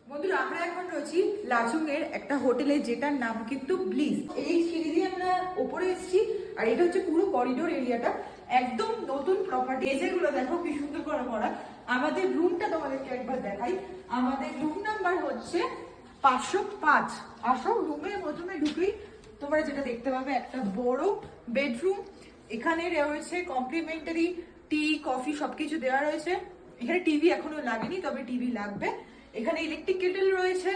বন্ধুরা আমরা এখন রয়েছি লাচুং এর একটা হোটেলে, যেটার নাম কিন্তু ব্লিস। এই সিঁড়ি দিয়ে আমরা উপরে এসেছি, আর এটা হচ্ছে পুরো করিডোর এরিয়াটা, একদম নতুন প্রপার্টি। যেগুলো দেখো কি সুন্দর করে করা। আমাদের রুমটা তোমাদেরকে একবার দেখাই। আমাদের রুম নাম্বার হচ্ছে 505। আসো, রুমের প্রথমে ঢুকেই তোমরা যেটা দেখতে পাবে একটা বড় বেডরুম। এখানে রয়েছে কমপ্লিমেন্টারি টি, কফি সবকিছু দেওয়া রয়েছে। এখানে টিভি এখনো লাগেনি, তবে টিভি লাগবে। এখানে ইলেকট্রিক কেটেল রয়েছে,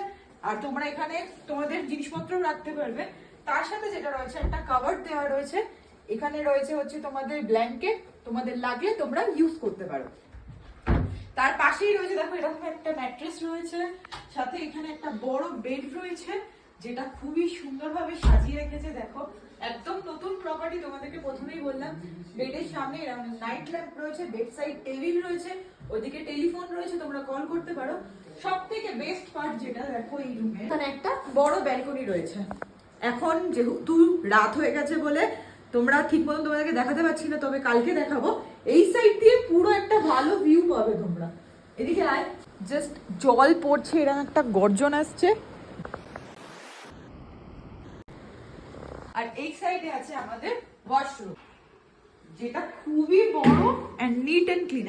আর তোমরা এখানে তোমাদের জিনিসপত্র রাখতে পারবে। তার সাথে যেটা রয়েছে একটা কাভার্ড দেওয়া রয়েছে। এখানে রয়েছে হচ্ছে তোমাদের ব্ল্যাঙ্কেট, তোমাদের লাগলে তোমরা ইউজ করতে পারো। তার পাশেই রয়েছে দেখো এরকম একটা ম্যাট্রেস রয়েছে, সাথে এখানে একটা বড় বেড রয়েছে, যেটা খুবই সুন্দরভাবে সাজিয়ে রেখেছে। দেখো একদম নতুন প্রপার্টি, তোমাদেরকে প্রথমেই বললাম। বেডের সামনে এরকম নাইট ল্যাম্প রয়েছে, বেড সাইড টেবিল রয়েছে, ওইদিকে টেলিফোন রয়েছে, তোমরা কল করতে পারো। সব থেকে বেস্ট পার্ট যেটা দেখো এই রুমে, এখানে একটা বড় ব্যালকনি রয়েছে। এখন যেহেতু রাত হয়ে গেছে বলে তোমরা ঠিক মতন তোমাদেরকে দেখাতে পারছি না, তবে কালকে দেখাবো। এই সাইড দিয়ে পুরো একটা ভালো ভিউ পাবে তোমরা। এদিকে আয়, জাস্ট জল পড়ছে, এরকম একটা গর্জন আসছে। আর এই সাইডে আছে আমাদের ওয়াশরুম, যেটা খুবই বড় এন্ড নিট এন্ড ক্লিন।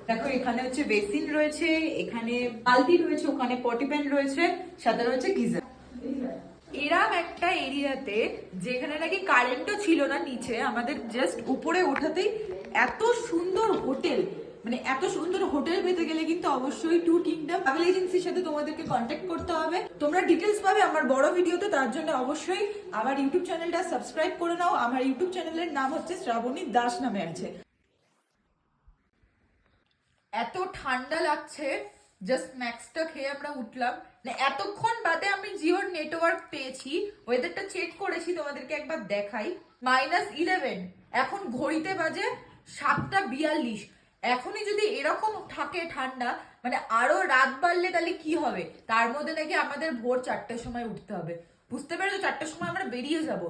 দেখো এখানে হচ্ছে বেসিন রয়েছে, এখানে বালতি রয়েছে, ওখানে পটি প্যান রয়েছে, সাথে রয়েছে গিজার। এরম একটা এরিয়াতে যেখানে নাকি কারেন্টও ছিল না নিচে, আমাদের জাস্ট উপরে ওঠাতেই এত সুন্দর হোটেল। মানে এত সুন্দর হোটেল পেতে গেলে কিন্তু অবশ্যই টু কিংডম ট্রাভেল এজেন্সির সাথে তোমাদেরকে কন্ট্যাক্ট করতে হবে। তোমরা ডিটেলস পাবে আমার বড় ভিডিওতে, তার জন্য অবশ্যই আমার ইউটিউব চ্যানেলটা সাবস্ক্রাইব করে নাও। আমার ইউটিউব চ্যানেলের নাম হচ্ছে শ্রাবণী দাস নামে আছে। এত ঠান্ডা লাগছে, জাস্ট ম্যাক্সটা খেয়ে আমরা উঠলাম। এতক্ষণ বাদে আমি জিওর নেটওয়ার্ক পেয়েছি। ওয়েদারটা চেক করেছি, তোমাদেরকে একবার দেখাই। -11, এখন ঘড়িতে বাজে 7:42। এখনই যদি এরকম থাকে ঠান্ডা, মানে আরো রাত বাড়লে তাহলে কি হবে। তার মধ্যে নাকি আমাদের ভোর 4টার সময় উঠতে হবে। বুঝতে পেরেছো, 4টার সময় আমরা বেরিয়ে যাব।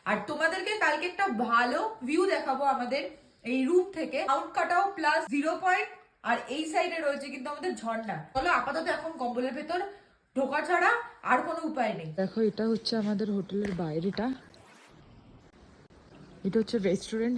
আর তোমাদেরকে কালকে একটা ভালো ভিউ দেখাবো আমাদের এই রুম থেকে, মাউন্ট কাটাও প্লাস 0 পয়েন্ট। আর এই সাইডে রয়েছে কিন্তু আমাদের ঝর্ণা। চলো আপাতত এখন কম্বলের ভেতর ঢোকা ছাড়া আর কোনো উপায় নেই। দেখো এটা হচ্ছে আমাদের হোটেলের বাইরেটা, এটা হচ্ছে রেস্টুরেন্ট।